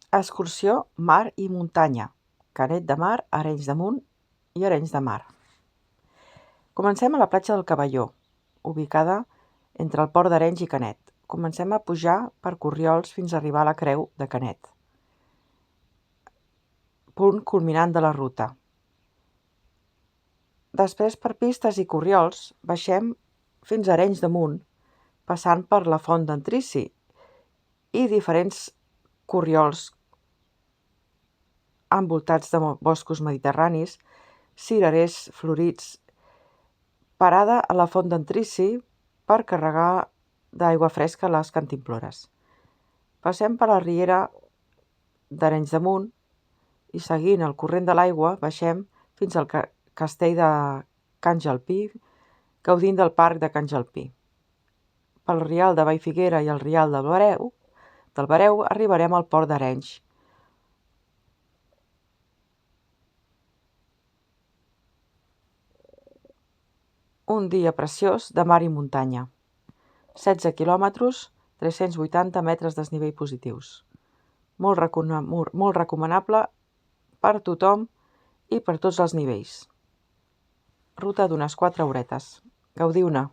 Excursió mar i muntanya, Canet de Mar, Arenys de Munt i Arenys de Mar. Comencem a la platja del Cavalló, ubicada entre el port d'Arenys i Canet. Comencem a pujar per corriols fins a arribar a la creu de Canet, punt culminant de la ruta. Després, per pistes i corriols, baixem fins a Arenys de Munt, passant per la Font d'en Trici i diferents corriols envoltats de boscos mediterranis, cirerers florits, parada a la Font d'en Trici per carregar d'aigua fresca a les cantimplores. Passem per la riera d'Arenys de Munt i, seguint el corrent de l'aigua, baixem fins al castell de Can Jalpí, gaudint del parc de Can Jalpí. Pel rial de Vallfiguera i el rial del Bereu arribarem al port d'Arenys. Un dia preciós de mar i muntanya. 16 quilòmetres, 380 metres desnivell positius. Molt recomanable per a tothom i per tots els nivells. Ruta d'unes 4 horetes. Gaudiu-ne!